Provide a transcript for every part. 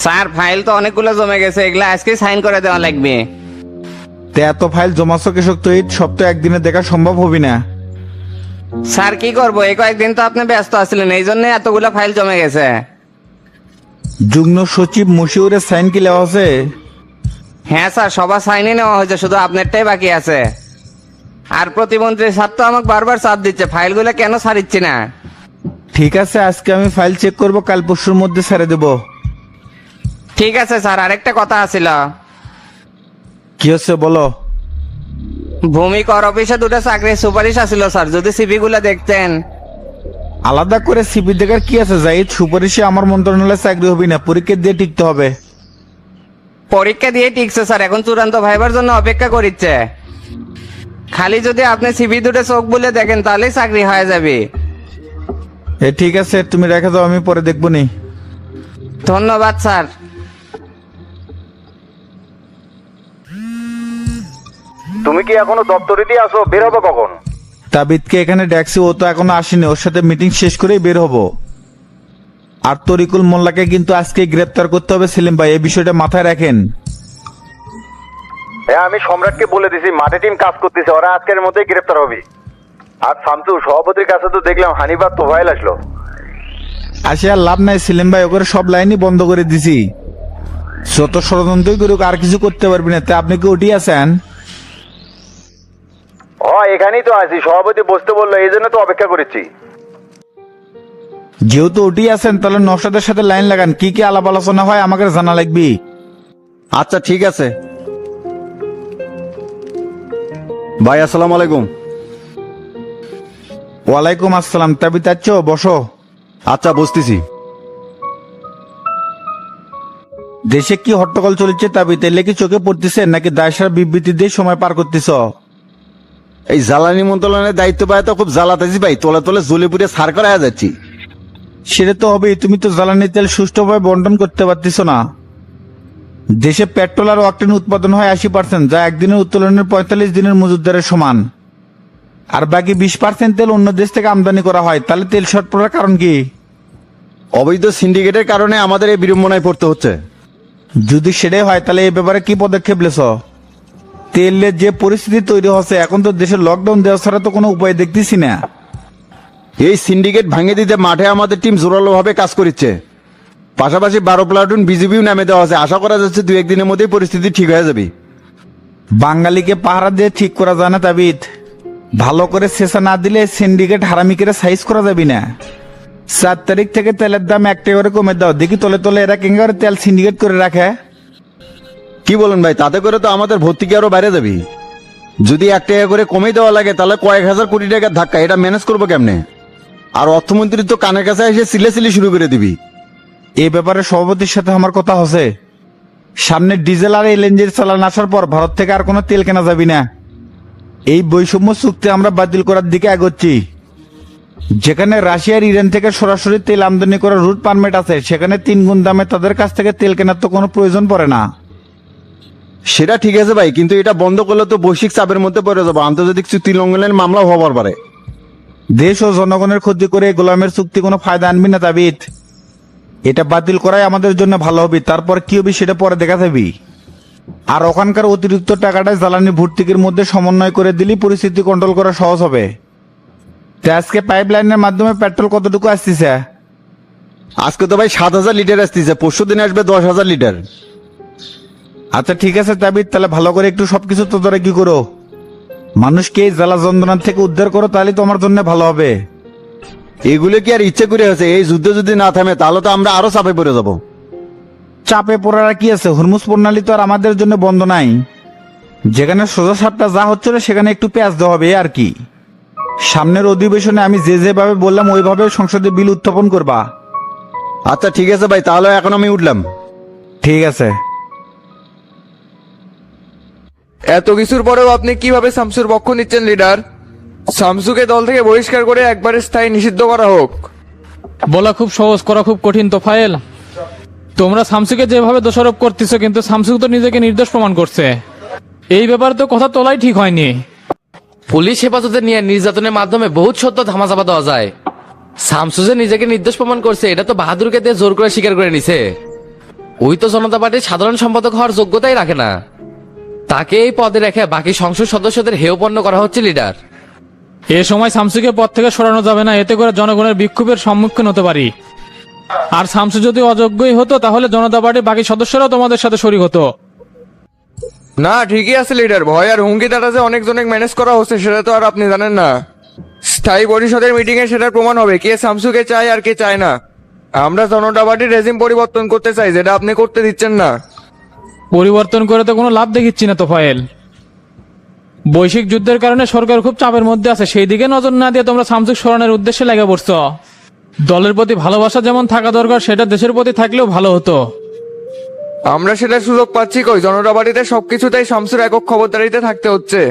Sir file তো অনেকগুলো জমে গেছে, এগুলা আজকে সাইন করে দেওয়া লাগবে। তে এত ফাইল জমাছো কৃষক তো সব তো একদিনে দেখা সম্ভব হবে না। স্যার কি করবো, এই কয়েকদিন তো আপনি ব্যস্ত আছিলেন, এই জন্য এতগুলো ফাইল জমে গেছে। যুগ্ম সচিব মশিউরের সাইন কি লেওয়া আছে? হ্যাঁ স্যার, সবার সাইনই নেওয়া হয়েছে, শুধু আপনারটাই বাকি আছে। আর প্রতিমন্ত্রী স্যার তো আমাকে বারবার চাপ দিচ্ছে, ফাইলগুলো কেন ছাড়িচ্ছি না। ঠিক আছে, আজকে আমি ফাইল চেক করব, কাল পরশুর মধ্যে ছেড়ে দেব। ঠিক আছে স্যার, আরেকটা কথা আছিল। কি হচ্ছে বলো। ভূমি কর অফিসে দুটো চাকরির সুপারিশ আছিল স্যার, যদি সিভি গুলো দেখতেন। আলাদা করে সিবি দেখার কি আছে জাহিদ? সুপারিশে আমার মন্ত্রণালয়ে চাকরি হবে না, পরীক্ষা দিয়ে টিকতে হবে। পরীক্ষা দিয়ে টিকছে স্যার, এখন চূড়ান্ত ভাইবার জন্য অপেক্ষা করিচ্ছে। খালি যদি আপনি সিভি দুটো চোখ বুলে দেখেন তাহলেই চাকরি হয়ে যাবে। ঠিক আছে, তুমি রেখে দাও, আমি পরে দেখবো নি। ধন্যবাদ স্যার। তুমি কি এখনো দপ্তরেতে আসো? বের হবে কখন? তাবিদকে এখানে ডাকছি, ও তো এখনো আসেনি, ওর সাথে মিটিং শেষ করেই বের হবো। আর তরিকুল মোল্লাকে কিন্তু আজকে গ্রেপ্তার করতে হবে সেলিম ভাই, এই বিষয়টা মাথায় রাখেন। হ্যাঁ, আমি সম্রাটকে বলে দিছি, মাঠে টিম কাজ করতেছে, ওরা আজকের মধ্যেই গ্রেপ্তার হবে। আর শামসু সভাপতির কাছে তো দেখলাম হানিবার তোফাইল আসলো। আসে আর লাভ নাই সেলিম ভাই, ওকে সব লাইনই বন্ধ করে দিছি। যত ষড়যন্ত্রই করুক আর কিছু করতে পারবি না। তা আপনি কি উঠি আছেন? এখানেই তো আছি, সভাপতি বসতে বললো, এই জন্য তো অপেক্ষা করেছি। যেহেতু উঠি আছেন তাহলে নওশাদের সাথে লাইন লাগান, কি কি আলাপ আলোচনা হয় আমাকে জানা লাগবি। আচ্ছা ঠিক আছে ভাই, আসসালামু আলাইকুম। ওয়ালাইকুম আসসালাম। তাবি তাচ্ছ বসো। আচ্ছা বসতেছি। দেশে কি হট্টগোল চলেছে তাবি? তেলে কি চোখে পড়তেছে নাকি দায়সার বিবৃতি দিয়ে সময় পার করতেছ? এই জ্বালানি মন্ত্রণালয়ের দায়িত্ব পায় তো খুব জ্বালাতেছি ভাই, তোলে তোলে জ্বলে পুড়ে সার করা যাচ্ছি। সেটা তো হবেই, তুমি তো জ্বালানি তেল সুষ্ঠুভাবে বন্টন করতে পারতেছ না। দেশে পেট্রোল আর অকটেন উৎপাদন হয় 80%, যা একদিনের উত্তোলনের 45 দিনের মজুতদারের সমান। আর বাকি 20% তেল অন্য দেশ থেকে আমদানি করা হয়। তাহলে তেল শর্ট পড়ার কারণ কি? অবৈধ সিন্ডিকেটের কারণে আমাদের এই বিড়ম্বনায় পড়তে হচ্ছে। যদি সেটাই হয় তাহলে এই ব্যাপারে কি পদক্ষেপ লেছ? তেলের যে পরিস্থিতি তৈরি হচ্ছে, এখন তো দেশে লকডাউন দেওয়া ছাড়া তো কোনো উপায় দেখতেছি না। এই সিন্ডিকেট ভাঙে দিতে মাঠে আমাদের টিম জোরালো ভাবে কাজ করছে। পাশাপাশি 12 প্লাটুন বিজিবিও নামে দেওয়া আছে, আশা করা যাচ্ছে 2-1 দিনের মধ্যেই পরিস্থিতি ঠিক হয়ে যাবে। বাঙালিকে পাহারা দিয়ে ঠিক করা যায় না তাবিদ। ভালো করে শেষা না দিলে সিন্ডিকেট হারামিকেরা সাইজ করা যাবে না। 4 তারিখ থেকে তেলের দাম 1 টাকা করে কমে দাও, দেখি তলে তলে এরা কেঙ্গারে তেল সিন্ডিকেট করে রাখে। কি বলেন ভাই, তাতে করে তো আমাদের ভর্তুকি আরো বাইরে যাবে। যদি 1 টাকা করে কমে দেওয়া লাগে তাহলে কয়েক হাজার কোটি টাকার ধাক্কা, এটা ম্যানেজ করবো কেমনে? আর অর্থমন্ত্রী তো কানের কাছে এসে সিলে শুরু করে দিবি। এই ব্যাপারে সভাপতির সাথে আমার কথা হচ্ছে। সামনে ডিজেল আর এলএনজির চালান আসার পর ভারত থেকে আর কোনো তেল কেনা যাবি না। এই বৈষম্য চুক্তি আমরা বাতিল করার দিকে এগোচ্ছি। যেখানে রাশিয়ার ইরান থেকে সরাসরি তেল আমদানি করার রুট পারমিট আছে, সেখানে 3 গুণ দামে তাদের কাছ থেকে তেল কেনার তো কোনো প্রয়োজন পড়ে না। সেটা ঠিক আছে ভাই, কিন্তু এটা বন্ধ করলে তো বৈশ্বিক চাপের মধ্যে পড়ে যাবো, আন্তর্জাতিক চুক্তি লঙ্ঘনের মামলা হবার পারে। দেশ ও জনগণের ক্ষতি করে গোলামের চুক্তি কোনো ফায়দা আনবি না তাবিদ। এটা বাতিল করাই আমাদের জন্য ভালো হবে, তারপর কি হবে সেটা পরে দেখা যাবি। আর ওখানকার অতিরিক্ত টাকাটা জ্বালানি ভর্তুকির মধ্যে সমন্বয় করে দিলে পরিস্থিতি কন্ট্রোল করা সহজ হবে। তো আজকে পাইপ লাইনের মাধ্যমে পেট্রোল কতটুকু আসতেছে? আজকে তো ভাই 7,000 লিটার আসতেছে, পরশু দিনে আসবে 10,000 লিটার। আচ্ছা ঠিক আছে তাবিদ, তাহলে ভালো করে একটু সবকিছু তদারকি করো, মানুষকে এই জ্বালা যন্ত্রণা থেকে উদ্ধার করো, তাহলে তো আমার জন্য ভালো হবে। এগুলো কি আর ইচ্ছে করে আছে? এই যুদ্ধ যদি না থামে তাহলে তো আমরা আরো চাপে পড়ে যাব। চাপে পড়ার আর কি আছে? হরমুজ প্রণালী তো আর আমাদের জন্য বন্ধ নাই। যেখানে সোজা সাপটা যা হচ্ছিল সেখানে একটু পেঁয়াজ দেওয়া হবে আর কি। সামনের অধিবেশনে আমি যেভাবে বললাম ওইভাবে সংসদে বিল উত্থাপন করবা। আচ্ছা ঠিক আছে ভাই, তাহলে এখন আমি উঠলাম। ঠিক আছে। এত কিছুর পরেও আপনি কিভাবে শামসুর পক্ষ নিচ্ছেন লিডার? শামসুকে দল থেকে বহিষ্কার করে একবারে স্থায়ী নিষিদ্ধ করা হোক। বলা খুব সহজ, করা খুব কঠিন। তো ফাইল, তোমরা শামসুকে যেভাবে দোষারোপ করতেছো, কিন্তু শামসু তো নিজেকে নির্দোষ প্রমাণ করছে। এই ব্যাপারে তো কথা তোলাই ঠিক হয়নি। পুলিশ হেফাজতে নিয়ে নির্যাতনের মাধ্যমে বহুত সত্য ধামাচাপা দেওয়া যায়। শামসু যে নিজেকে নির্দোষ প্রমাণ করছে এটা তো বাহাদুরকে দিয়ে জোর করে স্বীকার করে নিছে। ওই তো জনতা পার্টির সাধারণ সম্পাদক হওয়ার যোগ্যতাই রাখে না, তাকে এই পদে রেখে বাকি সংসদ সদস্যদের হেয়পন্ন করা হচ্ছে লিডার। এ সময় শামসুকে পদ থেকে সরানো যাবে না, এতে করে জনগণের বিক্ষোভের সম্মুখীন হতে পারি। আর শামসু যদি অযোগ্যই হতো তাহলে জনতা পার্টির বাকি সদস্যরাও তোমাদের সাথে শরিক হতো। না ঠিকই আছে লিডার, ভয় আর হুমকি দ্বারা যে অনেকজনে ম্যানেজ করা হচ্ছে সেটা তো আর আপনি জানেন না। স্থায়ী পরিষদের মিটিং এ সেটার প্রমাণ হবে কে শামসুকে চায় আর কে চায় না। আমরা জনতা পার্টির রেজিম পরিবর্তন করতে চাই, যেটা আপনি করতে দিচ্ছেন না। পরিবর্তন করে তো কোনো লাভ দেখিচ্ছি না তোফায়েল। বৈশ্বিক যুদ্ধের কারণে সরকার খুব চাপের মধ্যে আছে, সেই দিকে নজর না দিয়ে তোমরা শামসুক সরানোর উদ্দেশ্যে লেগে পড়ছ। দলের প্রতি ভালোবাসা যেমন থাকা দরকার সেটা দেশের প্রতি থাকলেও ভালো হতো। আমরা সেটা সুযোগ পাচ্ছি কই? জনতা পার্টিতে সবকিছুতেই শামসুর একক খবরদারিতে থাকতে হচ্ছে।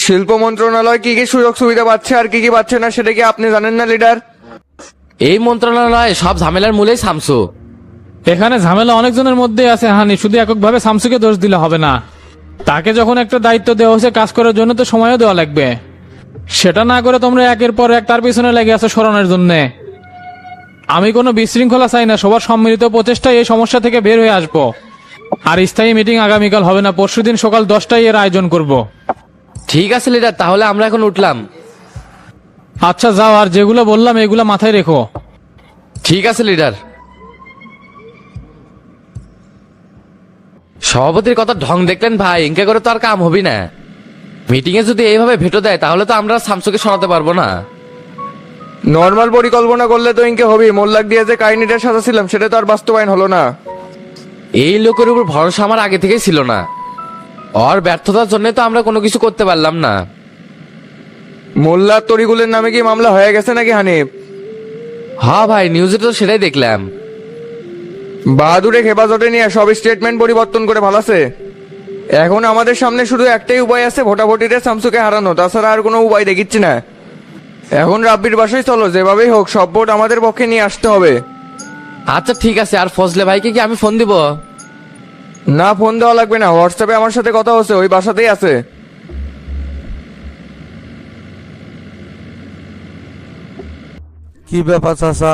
শিল্প মন্ত্রণালয় কি কি সুযোগ সুবিধা পাচ্ছে আর কি কি পাচ্ছে না সেটা কি আপনি জানেন না লিডার? এই মন্ত্রণালয়ে সব ঝামেলার মূলেই শামসু। এখানে ঝামেলা অনেকজনের মধ্যে আছে হানি, শুধু এককভাবে শামসুকে দোষ দিলে হবে না। তাকে যখন একটা দায়িত্ব দেওয়া হয়েছে কাজ করার জন্য তো সময়ও দেওয়া লাগবে। সেটা না করে তোমরা একের পর এক তার পিছনে লেগে আছো সরানোর জন্য। আমি কোনো বিশৃঙ্খলা চাই না, সবার সম্মিলিত প্রচেষ্টায় এই সমস্যা থেকে বের হয়ে আসবো। আর স্থায়ী মিটিং আগামীকাল হবে না, পরশুদিন সকাল 10টায় এর আয়োজন করব। ঠিক আছে লিডার, তাহলে আমরা এখন উঠলাম। আচ্ছা যাও, আর যেগুলো বললাম এগুলো মাথায় রেখো। ঠিক আছে লিডার। সভাপতির কথা ঢং দেখলেন ভাই, ইনকে করে তো আর কাম হবি না। মিটিং এ যদি এইভাবে ভেটো দেয় তাহলে তো আমরা শামসুকে সরাতে পারবো না। নর্মাল পরিকল্পনা করলে তো ইনকে হবি, মোল্লাক দিয়ে যে কাহিনীটার সাথে ছিলাম সেটা তো আর বাস্তবায়ন হলো না। এই লোকের উপর ভরসা আমার আগে থেকেই ছিল না, ওর ব্যর্থতার জন্য তো আমরা কোনো কিছু করতে পারলাম না। মোল্লার তরিগুলের নামে কি মামলা হয়ে গেছে নাকি হানিফ? হ্যাঁ ভাই, নিউজে তো সেটাই দেখলাম। বাহাদুরে হেফাজতে নিয়ে সব স্টেটমেন্ট পরিবর্তন করে ভালাছে। এখন আমাদের সামনে শুধু একটাই উপায় আছে, ভোটাভুটিতে শামসুকে হারানো, তাছাড়া আর কোনো উপায় দেখিচ্ছি না। এখন রাব্বির বাসায় চলো, যেভাবেই হোক সব ভোট আমাদের পক্ষে নিয়ে আসতে হবে। আচ্ছা ঠিক আছে, আর ফজলে ভাইকে কি আমি ফোন দিব? না, ফোন দেওয়া লাগবে না, হোয়াটসঅ্যাপে আমার সাথে কথা হচ্ছে, ওই বাসাতেই আছে। কি ব্যাপার চাচা,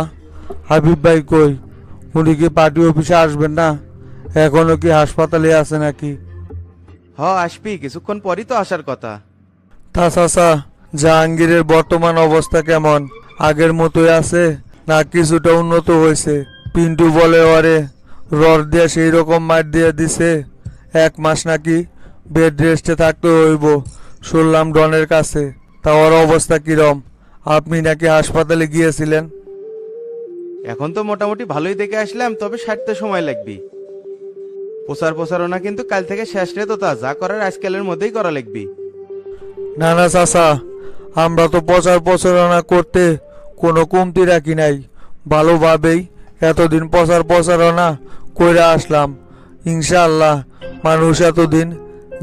হাবিব ভাই কই? উনি কি পার্টি অফিসে আসবেন না? এখনো কি হাসপাতালে আছে নাকি? আসবি, কিছুক্ষণ পরই তো আসার কথা। তা চাচা, জাহাঙ্গীরের বর্তমান অবস্থা কেমন? আগের মতোই আছে না কিছুটা উন্নত হয়েছে? পিন্টু বলে ওরে রড দিয়ে সেই রকম মার দিয়ে দিছে, 1 মাস নাকি বেড রেস্টে থাকতে হইব শুনলাম ডনের কাছে। তা ওর অবস্থা কিরম? আপনি নাকি হাসপাতালে গিয়েছিলেন? এখন তো মোটামুটি ভালোই দেখে আসলাম, তবে সারতে সময় লাগবে। প্রচারণা কিন্তু কাল থেকে শেষ রে, তো তা যা করার আজকালের মধ্যেই করা লাগবে। না না চাচা, আমরা তো প্রচারণা করতে কোনো কমতি রাখি নাই, ভালোভাবেই এতদিন প্রচারণা করে আসলাম। ইনশাআল্লাহ মানুষ এতদিন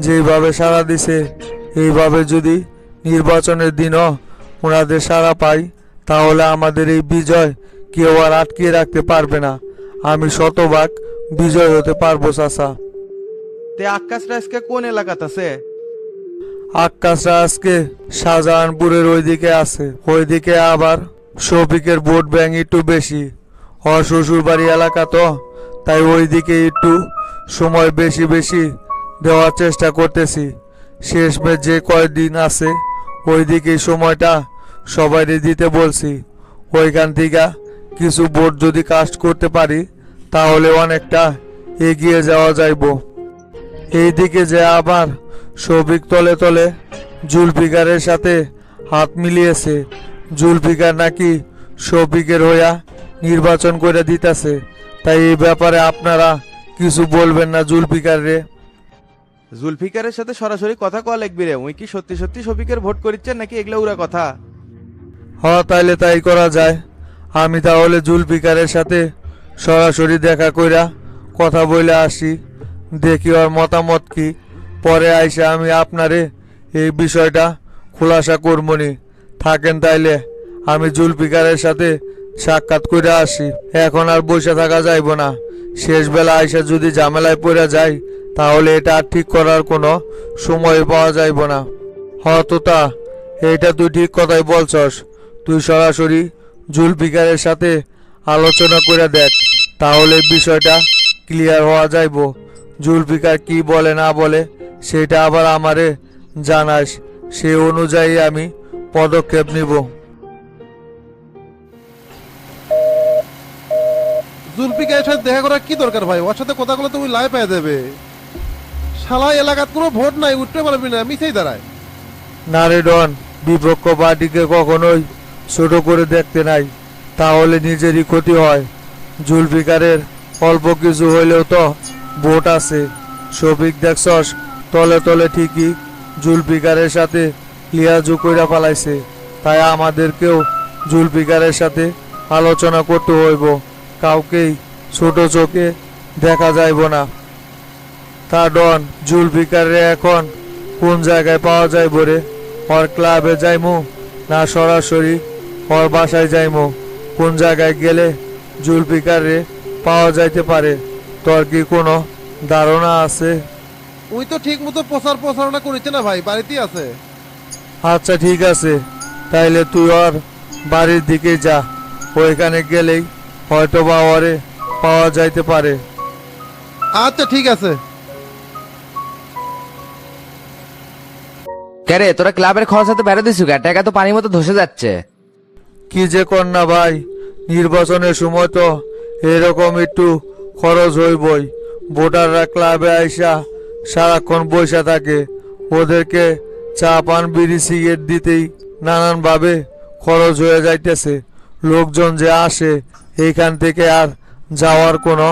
যেইভাবে সাড়া দিছে, এইভাবে যদি নির্বাচনের দিনও ওনাদের সাড়া পাই তাহলে আমাদের এই বিজয় কেউ আর আটকিয়ে রাখতে পারবে না। আমি শতভাগ বিজয় হতে পারবো চাচা। তে আকাশরা আজকে কোন এলাকাতে আছে? আকাশরা আজকে শাহজাহানপুরের ওইদিকে আছে, ওইদিকে আবার শফিকের ভোট ব্যাংক একটু বেশি, ওর শ্বশুর বাড়ি এলাকা তো, তাই ওইদিকে একটু সময় বেশি বেশি দেওয়ার চেষ্টা করতেছি। শেষমেশ যে কয়দিন আছে ওইদিকে সময়টা সবাই দিতে বলছি। ওইখান থেকে কিছু ভোট যদি কাস্ট করতে পারি তাহলে অনেকটা এগিয়ে যাওয়া যাইব। এইদিকে যে আবার শফিক তলে তলে জুলফিকারের সাথে হাত মিলিয়েছে, জুলফিকার নাকি শফিকের হইয়া নির্বাচন করে দিতেছে। তাই এই ব্যাপারে আপনারা কিছু বলবেন না জুলফিকার রে? জুলফিকারের সাথে সরাসরি কথা কওয়া লাগবে রে। উই কি সত্যি সত্যি শফিকের ভোট করিচ্ছেন নাকি এগুলো উড়া কথা? তাইলে তাই করা যায়। আমি তাহলে জুলফিকারের সাথে সরাসরি দেখা কইরা কথা বলে আসি, দেখি ওর মতামত কি। পরে আইসা আমি আপনারে এই বিষয়টা খোলাসা করবনি। থাকেন তাইলে, আমি জুলফিকারের সাথে সাক্ষাৎ করে আসি। এখন আর বসে থাকা যাইব না, শেষ বেলা আইসা যদি ঝামেলায় পড়ে যায় তাহলে এটা আর ঠিক করার কোনো সময় পাওয়া যাইব না। তোতা, এইটা তুই ঠিক কথাই বলছস। তুই সরাসরি জুলফিকারের সাথে আলোচনা করে দেখ, তাহলে বিষয়টা ক্লিয়ার হওয়া যাইব। জুলফিকার কি বলে না বলে সেটা আবার আমারে জানাস, সে অনুযায়ী আমি পদক্ষেপ নিব। জুলফিকারের সাথে দেখা করার কি দরকার ভাই? ওর সাথে কথা বলে তুমি লাই পেয়ে যাবে। শালা এলাকাত কোনো ভোট নাই, উঠতে পারবি না, মিছেই দাঁড়ায়। না রে ডন, বিপক্ষ পার্টিকে কখনোই ছোট করে দেখতে নাই, তাহলে নিজেরই ক্ষতি হয়। জুলফিকারের অল্প কিছু হইলেও তো ভোট আছে। শফিক দেখছস তলে তলে ঠিকই জুলফিকারের সাথে লিয়াজু কইরা পালাইছে, তাই আমাদেরকেও জুলফিকারের সাথে আলোচনা করতে হইব, কাউকেই ছোট চোখে দেখা যাইব না। তা ডন, জুলফিকারে এখন কোন জায়গায় পাওয়া যাইব রে? ওর ক্লাবে যাইমু না সরাসরি ওর বাসায় যাইমু? কোন জায়গায় গেলে জুলফিকারে পাওয়া যাইতে পারে? তোর কি কোনো ধারণা আছে? ওই তো ঠিক মতো প্রচারণা করেছে না ভাই, বাড়িতেই আছে। আচ্ছা ঠিক আছে, তাইলে তুই ওর বাড়ির দিকে যা, ওইখানে গেলেই হয়তো বা ওরে পাওয়া যাইতে পারে। আচ্ছা ঠিক আছে। কেরে তোরা ক্লাবের খরচ হাতে বেড়ে দিছু কে? টাকা তো পানির মতো ধসে যাচ্ছে। কি যে কর না ভাই, নির্বাচনের সময় তো এরকম একটু খরচ হইবই। ভোটাররা ক্লাবে আইসা সারাক্ষণ বসে থাকে, ওদেরকে চা পান বিড়ি সিগারেট দিতেই নানানভাবে খরচ হয়ে যাইতেছে। লোকজন যে আসে এইখান থেকে আর যাওয়ার কোনো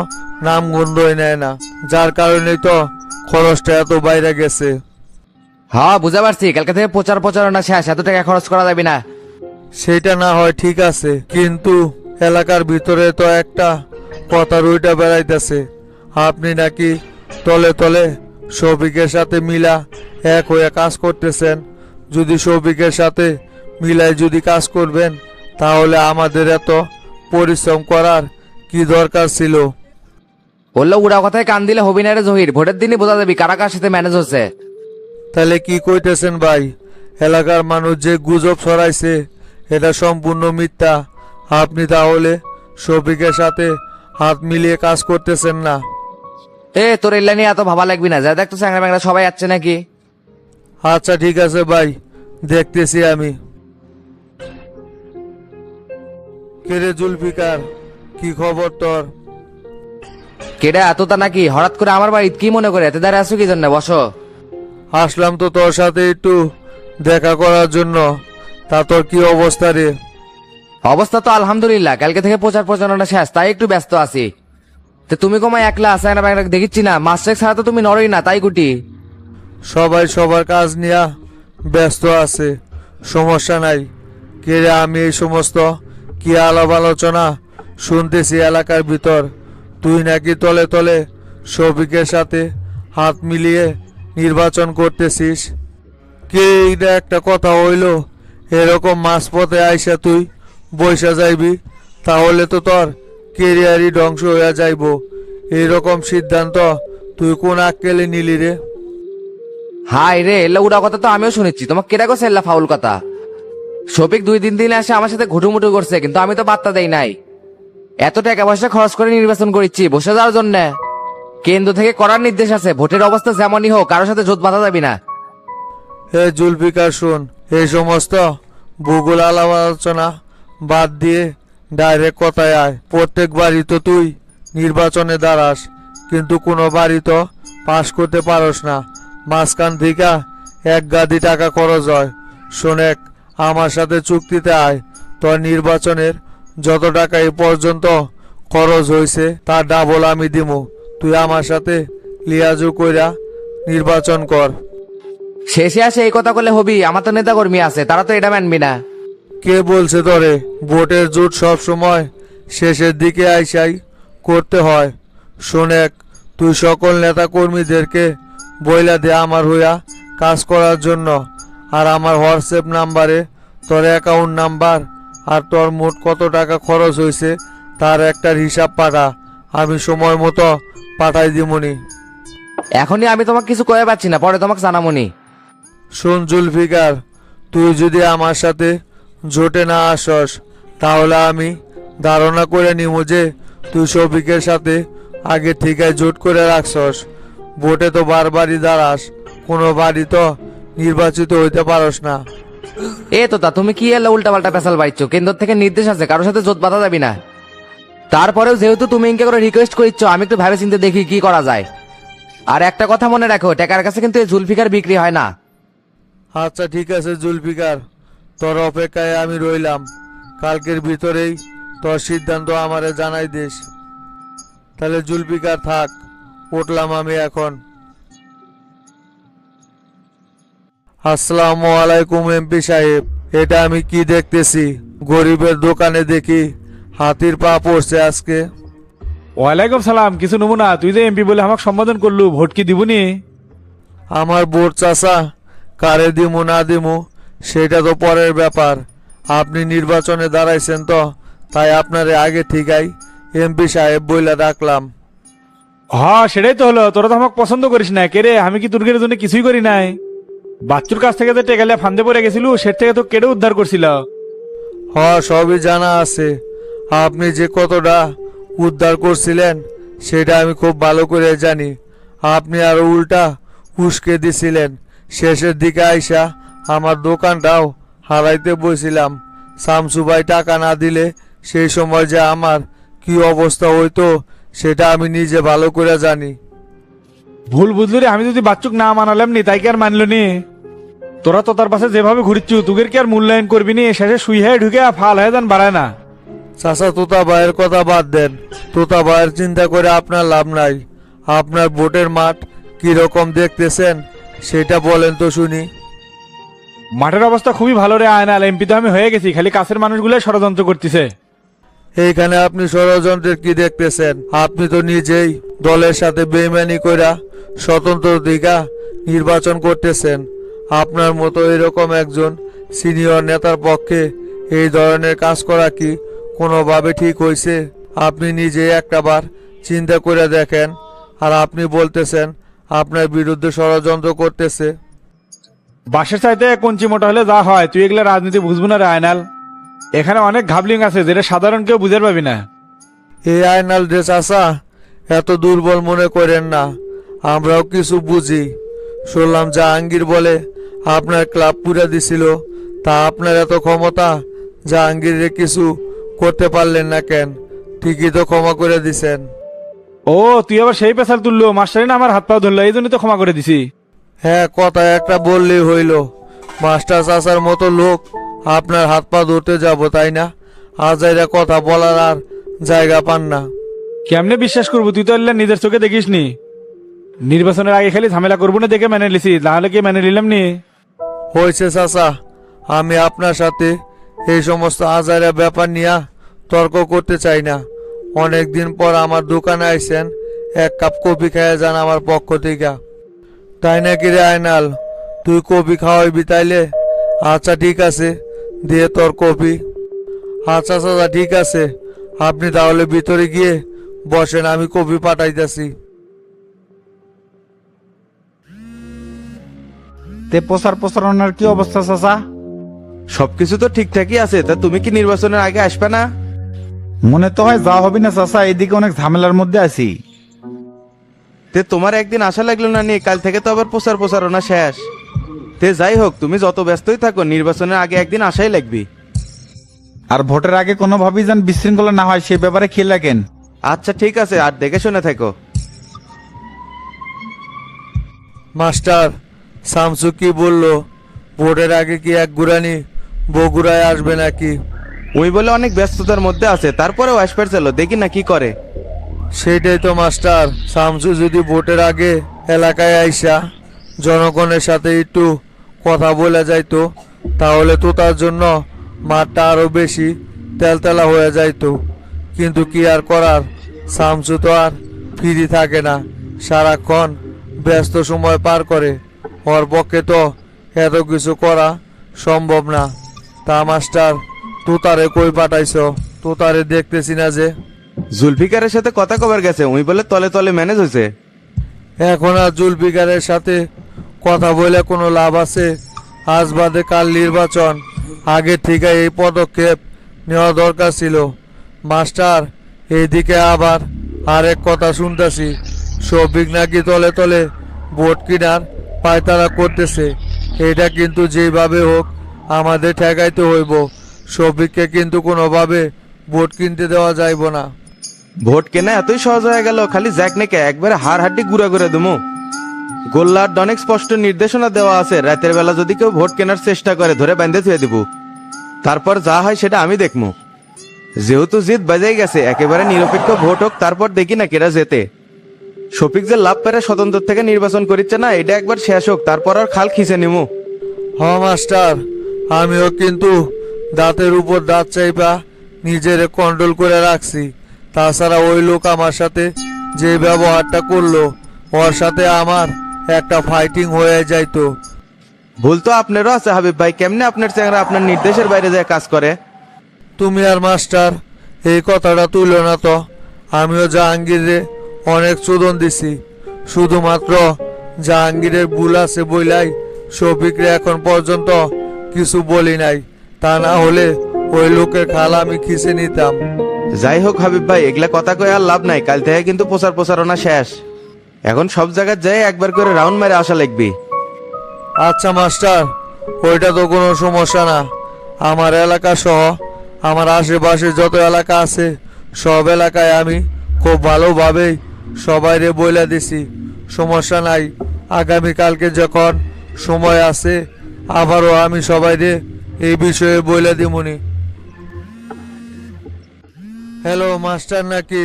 নাম গন্ধই নেয় না, যার কারণেই তো খরচটা এত বাইরে গেছে। হ্যাঁ বুঝা পারছি, কালকে থেকে প্রচারণা শেষ, এত টাকা খরচ করা যাবে না। সেটা না হয় ঠিক আছে, কিন্তু এলাকার ভিতরে তো একটা কথা রইটা বেড়াইতেছে, আপনি নাকি তলে তলে শফিকের সাথে মিলা এক হয়ে কাজ করতেছেন। যদি শফিকের সাথে মিলাই যদি কাজ করবেন, তাহলে আমাদের এত পরিশ্রম করার কি দরকার ছিল? বললো উড়া কথায় কান দিলে হবি না রে জহির, ভোটের দিনই বোঝা যাবি কারা কার সাথে ম্যানেজ হচ্ছে। তাহলে কি কইতেছেন ভাই? এলাকার মানুষ যে গুজব ছড়াইছে এটা সম্পূর্ণ মিথ্যা। আপনি তাহলে শফিকের সাথে হাত মিলিয়ে কাজ করতেছেন না? এ তোর এল্লা নিয়ে এত ভাবা লাগবি না, যা দেখতো চ্যাংরা ম্যাংরা সবাই যাচ্ছে নাকি। আচ্ছা ঠিক আছে ভাই, দেখতেছি আমি। কেরে জুলফিকার, কি খবর তোর? কেডা এতটা নাকি? হঠাৎ করে আমার বাড়িতে কি মনে করে এতে দাঁড়িয়ে আছো কি জন্য? বসো। আসলাম তো তোর সাথে একটু দেখা করার জন্য। তা তোর কি অবস্থা রে? অবস্থা তো আলহামদুলিল্লাহ, কালকে থেকে প্রচারণা শেষ, তাই একটু ব্যস্ত আছি। তো তুমি কমায় একলা আছে না ব্যাংক দেখিচ্ছি না, মাস্টার ছাড়া তো তুমি নড়ই না, তাই গুটি। সবাই সবার কাজ নিয়ে ব্যস্ত আছে, সমস্যা নাই। কেরে আমি এই সমস্ত কি আলাপ আলোচনা শুনতেছি এলাকার ভিতর? তুই নাকি তলে তলে শফিকের সাথে হাত মিলিয়ে নির্বাচন করতেছিস। কে এইটা একটা কথা হইল? এরকম মাঝপথে আইসা তুই বৈশা যাইবি, তাহলে তো তোর কেরিয়ারই ধ্বংস হইয়া যাইব। এইরকম সিদ্ধান্ত তুই কোন আক্কেলে নিলি রে? হাই রে, এল্লা উড়া কথা তো আমিও শুনেছি, তোমাকে কেডা করছে এল্লা ফাউল কথা? শফিক 2-3 দিন আসে আমার সাথে ঘুটুমুটু করছে, কিন্তু আমি তো বার্তা দেই নাই। এত টাকা পয়সা খরচ করে নির্বাচন করেছি বসে যাওয়ার জন্য? কেন্দ্র থেকে করার নির্দেশ আছে, ভোটের অবস্থা যেমনই হোক কারোর সাথে জোট বাঁধা যাবি না। হে জুলফিকার শুন, এই সমস্ত ভূগোল আলাপ আলোচনা বাদ দিয়ে ডাইরেক্ট কথায় আয়। প্রত্যেক বাড়ি তো তুই নির্বাচনে দাঁড়াস, কিন্তু কোনো বাড়ি তো পাশ করতে পারস না। মাঝখান থেকে এক গাদি টাকা খরচ হয়। শোনেক, আমার সাথে চুক্তিতে আয়, তোর নির্বাচনের যত টাকা এই পর্যন্ত খরচ হয়েছে তার ডাবল আমি দিমু। তুই আমার সাথে লিয়াজু কইরা নির্বাচন কর। শেষে আসে এই কথা করলে হবি? আমার তো নেতা কর্মী আছে, তারা তো এটা মানবি না। কে বলছে তোরে? ভোটের জোট সব সময় শেষের দিকে আইসাই করতে হয়। শোনেক, তুই সকল নেতা কর্মীদেরকে বইলা দে আমার হইয়া কাজ করার জন্য, আর আমার হোয়াটসঅ্যাপ নাম্বারে তোর অ্যাকাউন্ট নাম্বার আর তোর মোট কত টাকা খরচ হয়েছে তার একটা হিসাব পাঠা, আমি সময় মতো পাঠাই দিমুনি। এখনই আমি তোমাকে কিছু কয়ে পাচ্ছি না, পরে তোমাকে জানামনি। শোন জুলফিকার, তুই যদি আমার সাথে জোটে না আসস, তাহলে আমি ধারণা করে নিব যে তুই শফিকের সাথে আগে ঠিকায় জোট করে রাখছস, ভোটে তো বারবারই দাঁড়াস, কোনো বাড়ি তো নির্বাচিত হইতে পারস না। এ তো তা তুমি কি এলা উল্টা পাল্টা পেশাল বাইছো? কেন্দ্র থেকে নির্দেশ আছে কারোর সাথে জোট বাঁধা যাবি না। তারপরেও যেহেতু তুমি ইনকে করে রিকোয়েস্ট করিচ্ছ, আমি একটু ভাবে চিন্তে দেখি কি করা যায়। আর একটা কথা মনে রাখো, টাকার কাছে কিন্তু এই জুলফিকার বিক্রি হয় না। আচ্ছা ঠিক আছে জুলফিকার, তোর অপেক্ষায় আমি রইলাম। কালকের ভিতরেই তোর সিদ্ধান্ত আমারে জানাই দিস। তাহলে জুলফিকার থাক, উঠলাম আমি এখন। আসসালামু আলাইকুম এমপি সাহেব, এটা আমি কি দেখতেছি? গরিবের দোকানে দেখি হাতির পা পড়ছে আজকে। ওয়ালাইকুম সালাম। কিছু নেবো না, তুই যে এমপি বলে আমাকে সম্বোধন করলু, ভোট কি দিবনি? আমার ভোট চাচা, কারে দিমু না দিমু সেটা তো পরের ব্যাপার। আপনি নির্বাচনে দাঁড়াইছেন তো, তাই আপনারে আগে ঠিকাই এমপি সাহেব বইলা ডাকলাম। হ্যাঁ সেটাই তো হলো, তোরা তো আমাকে পছন্দ করিস না। কে রে, আমি কি তুর্গের জন্য কিছুই করি নাই? বাচ্চুর কাছ থেকে যে টেকালে ফান্দে পড়ে গেছিল, সে থেকে তো কেটে উদ্ধার করছিল। হ সবই জানা আছে। আপনি যে কতটা উদ্ধার করছিলেন সেটা আমি খুব ভালো করে জানি। আপনি আরো উল্টা উস্কে দিছিলেন। শেষের দিকে আইসা আমার দোকানটাও হারাইতে বসছিলাম। শামসু ভাই টাকা না দিলে সেই সময় যে আমার কি অবস্থা হইতো সেটা আমি নিজে ভালো করে জানি। ভুল বুঝলি রে, আমি যদি বাচ্চুক না মানালাম নি, তাই কি আর মানলো নি? তোরা তো তার পাশে যেভাবে ঘুরিচ্ছু, তুগের কি আর মূল্যায়ন করবি নি? শেষে সুই হয়ে ঢুকে ফাল হয়ে যান বাড়ায় না। চাচা তোতা ভাইয়ের কথা বাদ দেন, তোতা ভাইয়ের চিন্তা করে আপনার লাভ নাই। আপনার ভোটের মাঠ কিরকম দেখতেছেন সেটা বলেন তো শুনি। মাঠের অবস্থা খুবই ভালো রে আয়নাল, এমপি তো আমি হয়ে গেছি, খালি কাছের মানুষগুলো ষড়যন্ত্র করতেছে। এইখানে আপনি ষড়যন্ত্রের কি দেখতেছেন? আপনি তো নিজেই দলের সাথে বেইমানি কইরা স্বতন্ত্র দিকা নির্বাচন করতেছেন। আপনার মতো এরকম একজন সিনিয়র নেতার পক্ষে এই ধরনের কাজ করা কি কোনোভাবে ঠিক হয়েছে? আপনি নিজেই একটাবার চিন্তা করে দেখেন। আর আপনি বলতেছেন আপনার বিরুদ্ধে ষড়যন্ত্র করতেছে। বাসের চাইতে কঞ্চি মোটা হলে যা হয়, তুই এগুলা রাজনীতি বুঝবো না রে আয়নাল। এখানে অনেক ঘাবলিং আছে যেটা সাধারণ কেউ বুঝতে পারবি না। এই আইনাল ড্রেস আসা এত দুর্বল মনে করেন না, আমরাও কিছু বুঝি। শুনলাম জাহাঙ্গীর বলে আপনার ক্লাব পুরা দিছিল, তা আপনার এত ক্ষমতা জাহাঙ্গীরে কিছু করতে পারলেন না কেন? ঠিকই তো ক্ষমা করে দিছেন। ও তুই আবার সেই পেশাল তুললো, মাস্টারি না আমার হাত পা ধরলো, এই জন্যই তো ক্ষমা করে দিছি। হ্যাঁ কথা একটা বললেই হইল। মাস্টার চাচার মতো লোক আপনার হাত পা ধরতে যাব তাই না? আজাইরা কথা বলার আর জায়গা পান না। কেমনে বিশ্বাস করবো? তুই তো এলে নিজের চোখে দেখিস নি। নির্বাচনের আগে খালি ঝামেলা করবো না দেখে মেনে লিছি, তাহলে কি মেনে নিলাম নি? হয়েছে চাচা, আমি আপনার সাথে এই সমস্ত আজাইরা ব্যাপার নিয়ে তর্ক করতে চাই না। অনেকদিন পর আমার দোকানে আইছেন, এক কাপ কফি খেয়ে যান আমার পক্ষ থেকে। তাই নাকি রে আয়নাল, তুই কফি খাওয়াইবি তাইলে? আচ্ছা ঠিক আছে, দিয়ে তোর কফি। আচ্ছা চাচা ঠিক আছে, আপনি তাহলে ভিতরে গিয়ে বসেন, আমি কফি পাঠাইতেছি। তে প্রচারণার কি অবস্থা চাচা? সবকিছু তো ঠিকঠাকই আছে, তা তুমি কি নির্বাচনের আগে আসবে না? মনে তো হয় যা হবে না চাচা, এদিকে অনেক ঝামেলার মধ্যে আছি। তে তোমার একদিন আশা লাগলো না নিয়ে, কাল থেকে তো আবার প্রচারণা শেষ। তে যাই হোক, তুমি যত ব্যস্তই থাকো, নির্বাচনের আগে একদিন আশাই লাগবে। আর ভোটের আগে কোনোভাবেই যেন বিশৃঙ্খলা না হয় সে ব্যাপারে খেয়াল রাখেন। আচ্ছা ঠিক আছে, আর দেখে শুনে থাকো। মাস্টার শামসু কি বললো? ভোটের আগে কি এক গুড়ানি বগুড়ায় আসবে নাকি? ওই বলে অনেক ব্যস্ততার মধ্যে আছে, তারপরেও আসবে, চলো দেখি না কি করে। সেটাই তো মাস্টার, শামসু যদি ভোটের আগে এলাকায় আইসা জনগণের সাথে একটু কথা বলে যাইতো, তাহলে তো তার জন্য মাঠটা আরো বেশি তেলতেলা হয়ে যাইতো। কিন্তু কি আর করার, শামসু তো আর ফ্রি থাকে না, সারাক্ষণ ব্যস্ত সময় পার করে। ওর পক্ষে তো এত কিছু করা সম্ভব না। তা মাস্টার, তোতারে কই পাঠাইছ? তোতারে দেখতেছি না যে। জুলফিকারের সাথে কথা কবার গেছে, ওই বলে তলে তলে ম্যানেজ হয়েছে। এখন আর জুলফিকারের সাথে কথা বলে কোনো লাভ আছে? আজ বাদে কাল নির্বাচন, আগে থেকে এই পদক্ষেপ নেওয়া দরকার ছিল। মাস্টার এইদিকে আবার আরেক কথা শুনতাছি শফিক নাকি তলে তলে ভোট কিনার পায়তারা করতেছে। এটা কিন্তু যেভাবে হোক আমাদের ঠেকাইতে হইব। শফিককে কিন্তু কোনোভাবে ভোট কিনতে দেওয়া যাইব না। ভোট কেনা এতই সহজ হয়ে গেল? খালি জ্যাক নেকে একবারে হাড় হাড্ডি গুঁড়া করে দেবো। গোল্লার অনেক স্পষ্ট নির্দেশনা দেওয়া আছে, রাতের বেলা যদি কেউ ভোট কেনার চেষ্টা করে ধরে বেঁধে থুয়ে দিব। তারপর যা হয় সেটা আমি দেখবো। যেহেতু জিত বাজাই গেছে, একেবারে নিরপেক্ষ ভোট হোক, তারপর দেখি না কেরা যেতে। শফিক যে লাভ পেরে স্বতন্ত্র থেকে নির্বাচন করিচ্ছে না, এটা একবার শেষ হোক, তারপর আর খাল খিচে নিমু। হ মাস্টার, আমিও কিন্তু দাঁতের উপর দাঁত চাইপা নিজের কন্ট্রোল করে রাখছি। তাছাড়া ওই লোক আমার সাথে যে ব্যবহারটা করলো, ওর সাথে আমার একটা ফাইটিং হয়ে যাইতো। ভুল তো আপনারও আছে হাবিব ভাই, কেমনে আপনার চেংরা আপনার নির্দেশের বাইরে যায় কাজ করে? তুমি আর মাস্টার এই কথাটা তুইল না তো। আমিও জাহাঙ্গীরে অনেক চোদন দিছি, শুধুমাত্র জাহাঙ্গীরের ভুল আছে বইলাই শফিকরে এখন পর্যন্ত কিছু বলি নাই। তা না হলে ওই লোকের খাল আমি খিচে নিতাম। যাই হোক হাবিব ভাই, এগুলা কথা কয়ে আর লাভ নাই। কাল থেকে কিন্তু প্রচারণা শেষ। এখন সব জায়গায় যাই একবার করে রাউন্ড মেরে আসা লাগবি। আচ্ছা মাস্টার, ওইটা তো কোনো সমস্যা না। আমার এলাকা সহ আমার আশেপাশে যত এলাকা আছে সব এলাকায় আমি খুব ভালোভাবেই সবাইরে বইলা দিছি, সমস্যা নাই। আগামীকালকে যখন সময় আছে আবারও আমি সবাইরে এই বিষয়ে বইলা দিমুনি। হ্যালো মাস্টার নাকি?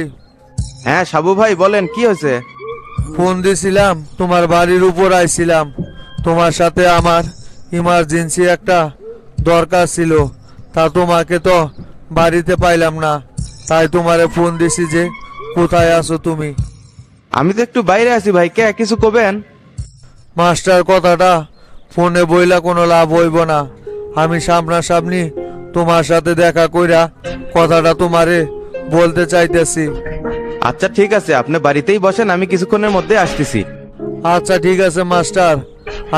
হ্যাঁ সাবু ভাই বলেন, কি হয়েছে? ফোন দিছিলাম, তোমার বাড়ির উপর আইছিলাম। তোমার সাথে আমার ইমার্জেন্সি একটা দরকার ছিল, তা তোমাকে তো বাড়িতে পাইলাম না, তাই তোমারে ফোন দিছি যে কোথায় আছো তুমি। আমি তো একটু বাইরে আছি ভাই, কে কিছু কবেন? মাস্টার, কথাটা ফোনে বইলা কোনো লাভ হইব না। আমি সামনাসামনি তোমার সাথে দেখা কইরা কথাটা তোমারে বলতে চাইতেছি। আচ্ছা ঠিক আছে, আপনি বাড়িতেই বসেন, আমি কিছুক্ষণের মধ্যে আসতেছি। আচ্ছা ঠিক আছে মাস্টার,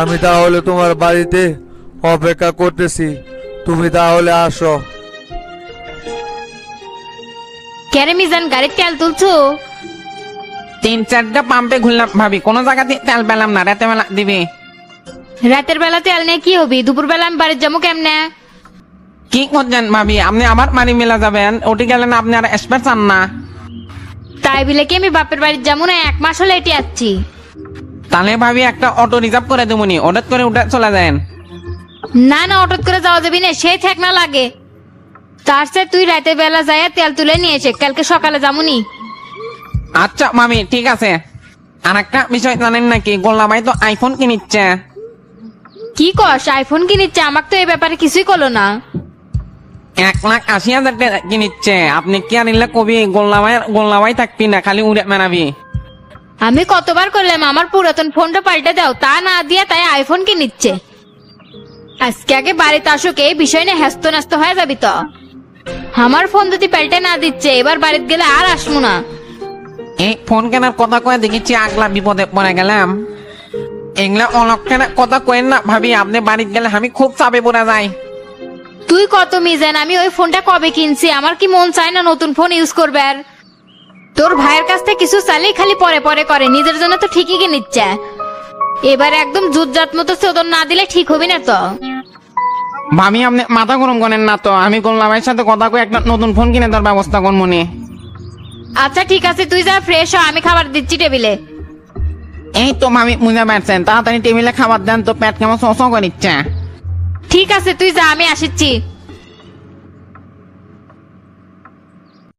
আমি তাহলে তোমার বাড়িতে অপেক্ষা করতেছি, তুমি তাহলে আসো। কেরে মিজান, গাড়ির তেল তুলছো? 3-4টা পাম্পে ঘুরলাম ভাবি, কোনো জায়গাতে তেল পেলাম না। রাতে বেলা দিবে। রাতের বেলা তেল নিয়ে কি হবি? দুপুর বেলা আমি বাড়ির যাবো কেমনে? কি করছেন ভাবি? আপনি আমার বাড়ি মেলা যাবেন, ওটি গেলেন আপনি আর এসপের চান না? তাই বলে কি আমি বাপের বাড়ির যাবো না? 1 মাস হলে এটি যাচ্ছি। তাহলে ভাবি একটা অটো রিজার্ভ করে দেবনি, ওটা করে উঠে চলে যান। না না, অটোত করে যাওয়া যাবি না, সেই ঠেক না লাগে। তার চেয়ে তুই রাতের বেলা যায় তেল তুলে নিয়ে এসে কালকে সকালে যামুনি। আচ্ছা মামি ঠিক আছে। আর একটা বিষয় জানেন নাকি, গোল্লামাই তো আইফোন কিনিচ্ছে। কি কস? আইফোন কিনিচ্ছে? আমাকে তো এই ব্যাপারে কিছুই করলো না। 1,80,000 টাকা কিনিচ্ছে। আপনি কি আনিলে কবি গোল্লামাই থাকবি না, খালি উড়ে মেরাবি। আমি কতবার করলাম আমার পুরাতন ফোনটা পাল্টে দাও, তা না দিয়ে তাই আইফোন কিনিচ্ছে। আজকে আগে বাড়িতে আসুক, এই বিষয় নিয়ে হ্যাস্ত ন্যস্ত হয়ে যাবি তো। আমার ফোন যদি পাল্টে না দিচ্ছে, এবার বাড়িতে গেলে আর আসবো না। এই ফোন কেনার কথা কয়ে দেখেছি আগলা বিপদে পড়ে গেলাম। এগুলা অলক্ষণে কথা কয়েন না ভাবি, আপনি বাড়িতে গেলে আমি খুব চাপে পড়ে যাই। তুই কত মিজান, আমি ওই ফোনটা কবে কিনছি? আমার কি মন চায় না নতুন ফোন ইউজ করবে? আর তোর ভাইয়ের কাছ থেকে কিছু চাইলেই খালি পরে পরে করে, নিজের জন্য তো ঠিকই কিনিচ্ছে। এবার একদম জুতজাত মতো চোদন না দিলে ঠিক হবি না তো। ভাবি আপনি মাথা গরম করেন না তো, আমি গোল্লামাইয়ের সাথে কথা কয়ে একটা নতুন ফোন কিনে দেওয়ার ব্যবস্থা করবো নি। আচ্ছা ঠিক আছে, তুই যা ফ্রেশ হ, আমি খাবার দিচ্ছি টেবিলে। এই তো মামি বুঝতে পারছেন, তাড়াতাড়ি টেবিলে খাবার দেন তো, পেট কেমন শো করে নিচ্ছে। ঠিক আছে তুই যা, আমি আসিচ্ছি।